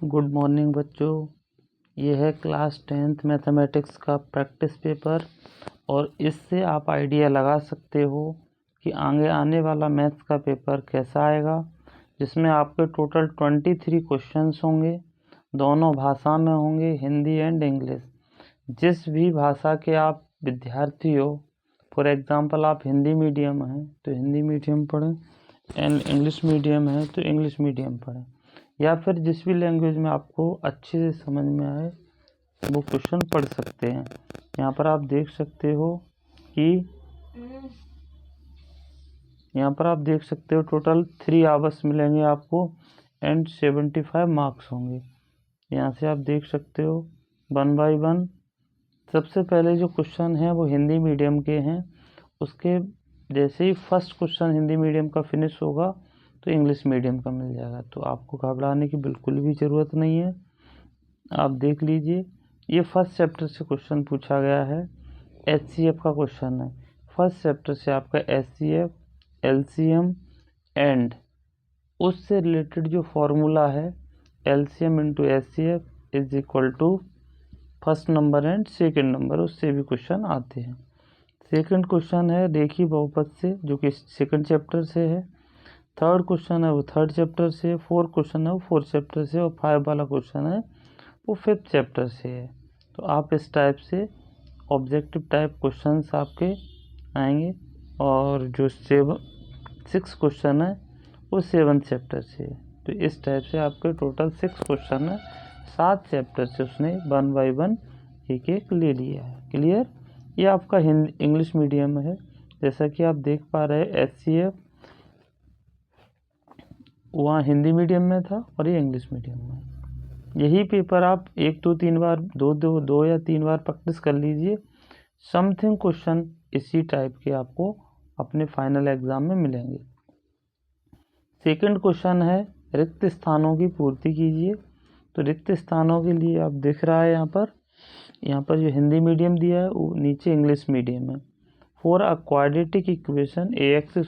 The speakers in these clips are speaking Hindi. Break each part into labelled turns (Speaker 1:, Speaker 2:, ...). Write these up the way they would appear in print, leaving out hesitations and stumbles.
Speaker 1: गुड मॉर्निंग बच्चों। ये है क्लास 10th मैथमेटिक्स का प्रैक्टिस पेपर और इससे आप आइडिया लगा सकते हो कि आगे आने वाला मैथ्स का पेपर कैसा आएगा, जिसमें आपके टोटल 23 क्वेश्चंस होंगे। दोनों भाषा में होंगे, हिंदी एंड इंग्लिश। जिस भी भाषा के आप विद्यार्थी हो, फॉर एग्जांपल आप हिंदी मीडियम हैं तो हिंदी मीडियम पढ़ें एंड इंग्लिश मीडियम है तो इंग्लिश मीडियम पढ़ें, या फिर जिस भी लैंग्वेज में आपको अच्छे से समझ में आए वो क्वेश्चन पढ़ सकते हैं। यहाँ पर आप देख सकते हो टोटल 3 आवर्स मिलेंगे आपको एंड 75 मार्क्स होंगे। यहाँ से आप देख सकते हो 1 बाय 1। सबसे पहले जो क्वेश्चन है वो हिंदी मीडियम के हैं। उसके जैसे ही फर्स्ट क्वेश्चन हिंदी मीडियम का फिनिश होगा तो इंग्लिश मीडियम का मिल जाएगा, तो आपको घबराने की बिल्कुल भी ज़रूरत नहीं है। आप देख लीजिए, ये फर्स्ट चैप्टर से क्वेश्चन पूछा गया है। HCF का क्वेश्चन है। फर्स्ट चैप्टर से आपका HCF, LCM एंड उससे रिलेटेड जो फॉर्मूला है LCM into HCF is equal to first number and second number, उससे भी क्वेश्चन आते हैं। सेकंड क्वेश्चन है रेखीय बहुपद से, जो कि सेकंड चैप्टर से है। थर्ड क्वेश्चन है वो थर्ड चैप्टर से। फोर्थ क्वेश्चन है वो फोर्थ चैप्टर से। और 5 वाला क्वेश्चन है वो 5th चैप्टर से है। तो आप इस टाइप से ऑब्जेक्टिव टाइप क्वेश्चंस आपके आएंगे। और जो 6 क्वेश्चन है वो 7th चैप्टर से है। तो इस टाइप से आपके टोटल 6 क्वेश्चन है। 7 चैप्टर से उसने 1 बाय 1 एक एक ले लिया है। क्लियर? ये आपका इंग्लिश मीडियम है। जैसा कि आप देख पा रहे हैं HCF वहाँ हिंदी मीडियम में था और ये इंग्लिश मीडियम में। यही पेपर आप 1-2-3 बार दो या 3 बार प्रैक्टिस कर लीजिए। समथिंग क्वेश्चन इसी टाइप के आपको अपने फाइनल एग्जाम में मिलेंगे। सेकंड क्वेश्चन है रिक्त स्थानों की पूर्ति कीजिए। तो रिक्त स्थानों के लिए आप दिख रहा है यहाँ पर जो हिंदी मीडियम दिया है वो नीचे इंग्लिश मीडियम है। For a quadratic equation ax² +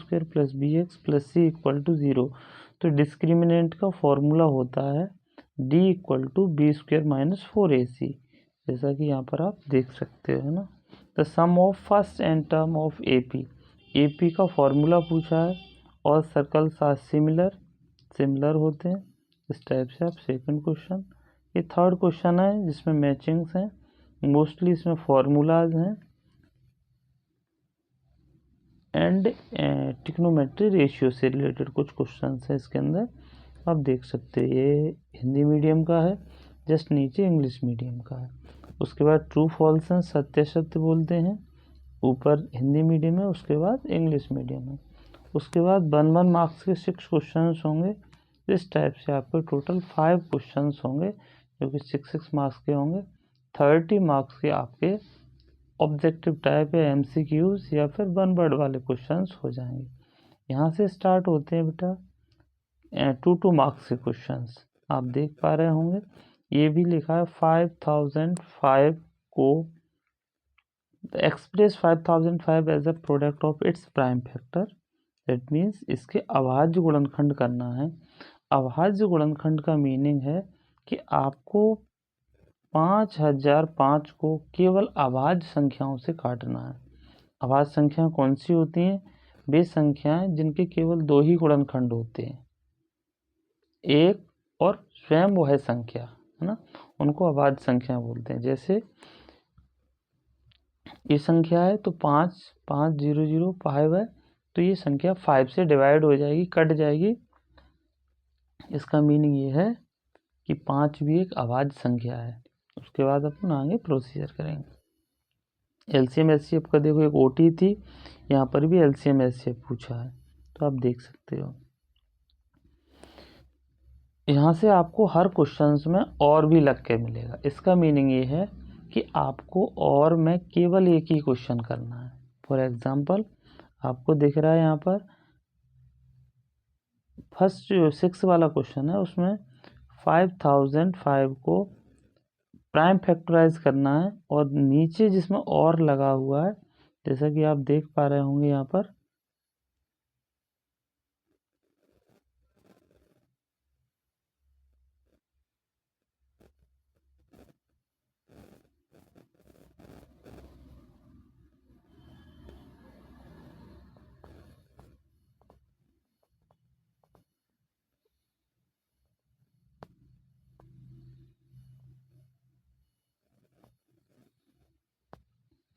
Speaker 1: bx + c = 0, तो डिस्क्रिमिनेंट का फॉर्मूला होता है d = b² - 4ac, जैसा कि यहाँ पर आप देख सकते हो ना। The sum of first and term of AP का फॉर्मूला पूछा है और सर्कल्स आर सिमिलर होते हैं। इस टाइप से आप सेकंड क्वेश्चन। ये थर्ड क्वेश्चन है जिसमें मैचिंग्स हैं, मोस्टली इसमें फॉर्मूलाज हैं एंड ट्रिग्नोमेट्री रेशियो से रिलेटेड कुछ क्वेश्चन है इसके अंदर। आप देख सकते हैं ये हिंदी मीडियम का है, जस्ट नीचे इंग्लिश मीडियम का है। उसके बाद ट्रू फॉल्स हैं, सत्य सत्य बोलते हैं, ऊपर हिंदी मीडियम है, उसके बाद इंग्लिश मीडियम है। उसके बाद 1 मार्क्स के 6 क्वेश्चन होंगे। इस टाइप से आपके टोटल 5 क्वेश्चन होंगे जो कि 6 मार्क्स के होंगे। 30 मार्क्स के आपके ऑब्जेक्टिव टाइप है MCQs या फिर 1 वर्ड वाले क्वेश्चंस हो जाएंगे। यहाँ से स्टार्ट होते हैं बेटा 2 मार्क्स के क्वेश्चंस। आप देख पा रहे होंगे ये भी लिखा है 5005 को express 5005 as a product of its prime factor. That means इसके अभाज्य गुणनखंड करना है। अभाज्य गुणनखंड का मीनिंग है कि आपको 5005 को केवल अभाज्य संख्याओं से काटना है। अभाज्य संख्या कौन सी होती हैं? वे संख्याएं जिनके केवल 2 ही गुणनखंड होते हैं, एक और स्वयं वह संख्या, है ना, उनको अभाज्य संख्या बोलते हैं। जैसे ये संख्या है तो 5 है, तो ये संख्या 5 से डिवाइड हो जाएगी, कट जाएगी। इसका मीनिंग ये है कि 5 भी एक अभाज्य संख्या है। उसके बाद अपन आगे प्रोसीजर करेंगे। LCM HCF का देखो एक OT थी, यहाँ पर भी LCM HCF पूछा है, तो आप देख सकते हो। यहाँ से आपको हर क्वेश्चंस में और भी लग के मिलेगा। इसका मीनिंग ये है कि आपको और में केवल एक ही क्वेश्चन करना है। फॉर एग्जांपल आपको दिख रहा है यहाँ पर फर्स्ट जो 6 वाला क्वेश्चन है उसमें 5005 को प्राइम फैक्टराइज करना है और नीचे जिसमें और लगा हुआ है, जैसा कि आप देख पा रहे होंगे यहाँ पर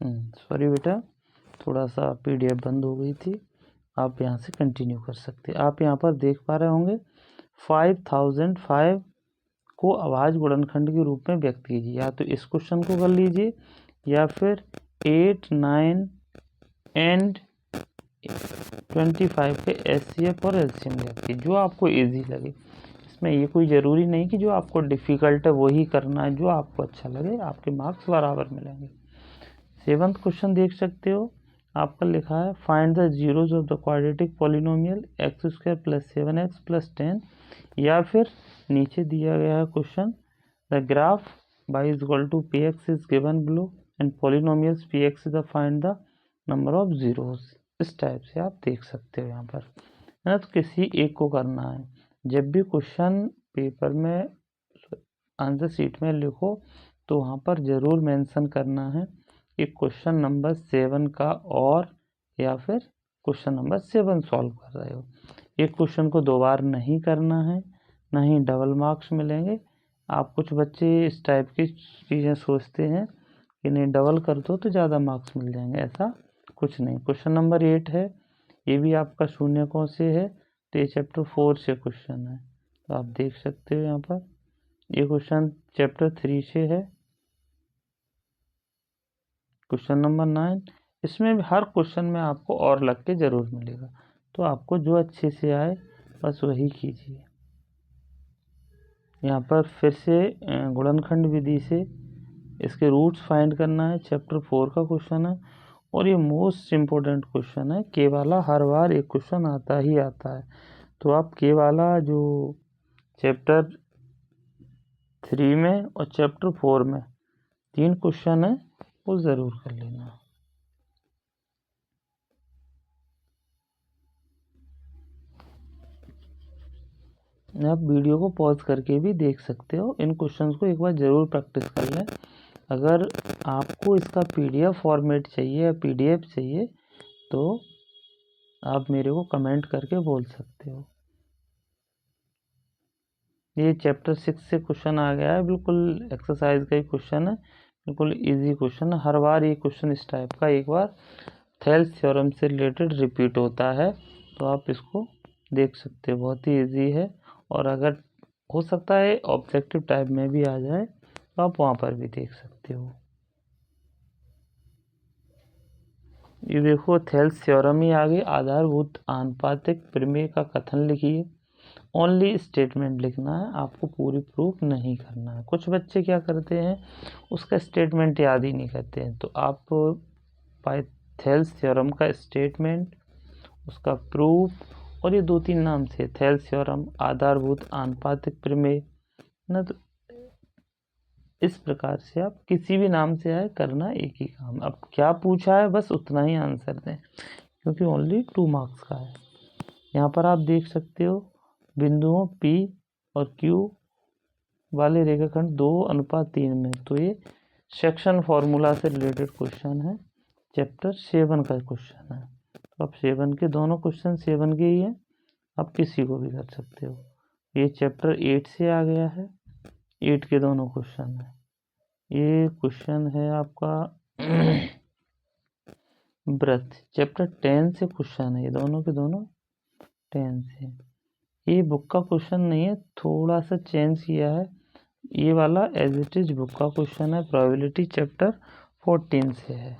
Speaker 1: सॉरी बेटा, थोड़ा सा PDF बंद हो गई थी। आप यहाँ से कंटिन्यू कर सकते हैं। आप यहाँ पर देख पा रहे होंगे 5005 को अभाज्य गुणनखंड के रूप में व्यक्त कीजिए। या तो इस क्वेश्चन को कर लीजिए या फिर 8, 9 एंड 25 के SCF और LCM व्यक्ति, जो आपको इजी लगे। इसमें ये कोई ज़रूरी नहीं कि जो आपको डिफ़िकल्ट है वही करना है, जो आपको अच्छा लगे। आपके मार्क्स बराबर मिलेंगे। 7th क्वेश्चन देख सकते हो, आपका लिखा है find the zeros of the quadratic polynomial x² + 7x + 10, या फिर नीचे दिया गया है question the graph y = px is given below and polynomials px is the find the number of zeros. इस टाइप से आप देख सकते हो यहाँ पर, है ना। तो किसी एक को करना है। जब भी क्वेश्चन पेपर में आंसर शीट में लिखो तो वहाँ पर ज़रूर मेंशन करना है कि क्वेश्चन नंबर 7 का और या फिर क्वेश्चन नंबर 7 सॉल्व कर रहे हो। एक क्वेश्चन को 2 बार नहीं करना है, ना ही डबल मार्क्स मिलेंगे। आप कुछ बच्चे इस टाइप की चीज़ें सोचते हैं कि नहीं डबल कर दो तो ज़्यादा मार्क्स मिल जाएंगे, ऐसा कुछ नहीं। क्वेश्चन नंबर 8 है, ये भी आपका शून्य कौन से है, तो ये चैप्टर 4 से क्वेश्चन है। तो आप देख सकते हो यहाँ पर ये क्वेश्चन चैप्टर 3 से है, क्वेश्चन नंबर 9। इसमें भी हर क्वेश्चन में आपको और लग के ज़रूर मिलेगा, तो आपको जो अच्छे से आए बस वही कीजिए। यहाँ पर फिर से गुणनखंड विधि से इसके रूट्स फाइंड करना है, चैप्टर 4 का क्वेश्चन है। और ये मोस्ट इम्पोर्टेंट क्वेश्चन है, के वाला हर बार एक क्वेश्चन आता ही आता है। तो आप के वाला जो चैप्टर 3 में और चैप्टर 4 में 3 क्वेश्चन है वो ज़रूर कर लेना। आप वीडियो को पॉज करके भी देख सकते हो। इन क्वेश्चंस को एक बार ज़रूर प्रैक्टिस कर लें। अगर आपको इसका PDF फॉर्मेट चाहिए या PDF चाहिए तो आप मेरे को कमेंट करके बोल सकते हो। ये चैप्टर 6 से क्वेश्चन आ गया है, बिल्कुल एक्सरसाइज का ही क्वेश्चन है, बिल्कुल इजी क्वेश्चन है। हर बार ये क्वेश्चन इस टाइप का एक बार थेल्स थ्योरम से रिलेटेड रिपीट होता है, तो आप इसको देख सकते हो, बहुत ही इजी है। और अगर हो सकता है ऑब्जेक्टिव टाइप में भी आ जाए तो आप वहाँ पर भी देख सकते हो। ये देखो थेल्स थ्योरम ही आगे, आधारभूत आनुपातिक प्रमेय का कथन लिखिए। ओनली स्टेटमेंट लिखना है, आपको पूरी प्रूफ नहीं करना है। कुछ बच्चे क्या करते हैं उसका स्टेटमेंट याद ही नहीं करते हैं, तो आप थेल्स थ्योरम का स्टेटमेंट, उसका प्रूफ और ये 2-3 नाम से थेल्स थ्योरम, आधारभूत आनुपातिक प्रमेय ना, तो इस प्रकार से आप किसी भी नाम से आए करना एक ही काम। अब क्या पूछा है बस उतना ही आंसर दें, क्योंकि ओनली 2 मार्क्स का है। यहाँ पर आप देख सकते हो बिंदुओं P और Q वाले रेखाखंड 2:3 में, तो ये सेक्शन फॉर्मूला से रिलेटेड क्वेश्चन है, चैप्टर 7 का क्वेश्चन है। तो आप 7 के दोनों क्वेश्चन 7 के ही हैं, आप किसी को भी कर सकते हो। ये चैप्टर 8 से आ गया है, 8 के दोनों क्वेश्चन है। ये क्वेश्चन है आपका ब्रथ, चैप्टर 10 से क्वेश्चन है, ये दोनों के दोनों 10 से। ये बुक का क्वेश्चन नहीं है, थोड़ा सा चेंज किया है। ये वाला एज इट इज बुक का क्वेश्चन है, प्रोबेबिलिटी चैप्टर 14 से है,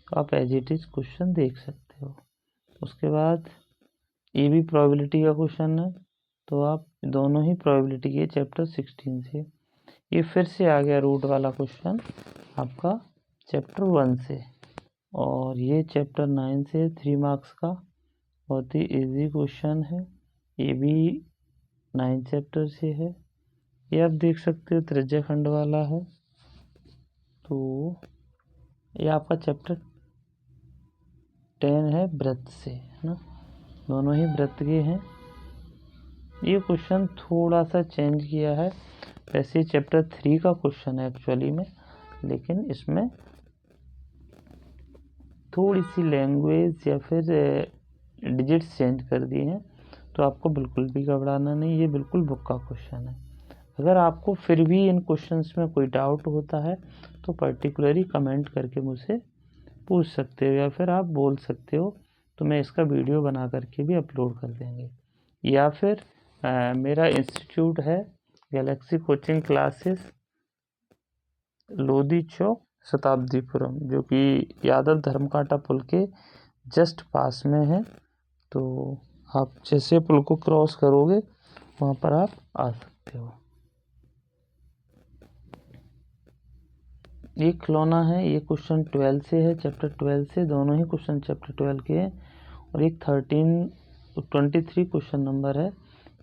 Speaker 1: तो आप एज इट इज क्वेश्चन देख सकते हो। उसके बाद ये भी प्रोबेबिलिटी का क्वेश्चन है, तो आप दोनों ही प्रोबेबिलिटी के चैप्टर 16 से। ये फिर से आ गया रूट वाला क्वेश्चन आपका चैप्टर 1 से, और ये चैप्टर 9 से 3 मार्क्स का बहुत ही इजी क्वेश्चन है। ये भी 9 चैप्टर से है। ये आप देख सकते हो त्रिज्या खंड वाला है, तो ये आपका चैप्टर 10 है वृत्त से, है ना, दोनों ही वृत्त के हैं। ये क्वेश्चन थोड़ा सा चेंज किया है, वैसे चैप्टर 3 का क्वेश्चन है एक्चुअली में, लेकिन इसमें थोड़ी सी लैंग्वेज या फिर डिजिट्स चेंज कर दिए हैं, तो आपको बिल्कुल भी घबराना नहीं, ये बिल्कुल बुक का क्वेश्चन है। अगर आपको फिर भी इन क्वेश्चंस में कोई डाउट होता है तो पर्टिकुलरली कमेंट करके मुझसे पूछ सकते हो या फिर आप बोल सकते हो, तो मैं इसका वीडियो बना करके भी अपलोड कर देंगे। या फिर मेरा इंस्टीट्यूट है गैलेक्सी कोचिंग क्लासेस, लोधी चौक, शताब्दीपुरम, जो कि यादव धर्मकांटा पुल के जस्ट पास में है। तो आप जैसे पुल को क्रॉस करोगे वहाँ पर आप आ सकते हो। ये खिलौना है, ये क्वेश्चन 12 से है, चैप्टर 12 से, दोनों ही क्वेश्चन चैप्टर 12 के हैं। और एक 23 क्वेश्चन नंबर है,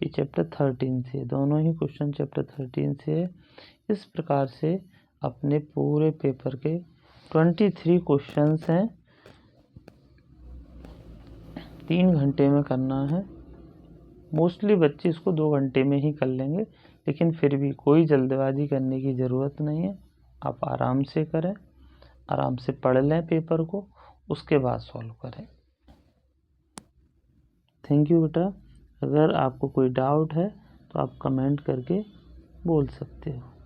Speaker 1: ये चैप्टर 13 से, दोनों ही क्वेश्चन चैप्टर 13 से है। इस प्रकार से अपने पूरे पेपर के 23 क्वेश्चंस हैं, 3 घंटे में करना है। मोस्टली बच्चे इसको 2 घंटे में ही कर लेंगे, लेकिन फिर भी कोई जल्दबाजी करने की ज़रूरत नहीं है। आप आराम से करें, आराम से पढ़ लें पेपर को, उसके बाद सॉल्व करें। थैंक यू बेटा। अगर आपको कोई डाउट है तो आप कमेंट करके बोल सकते हो।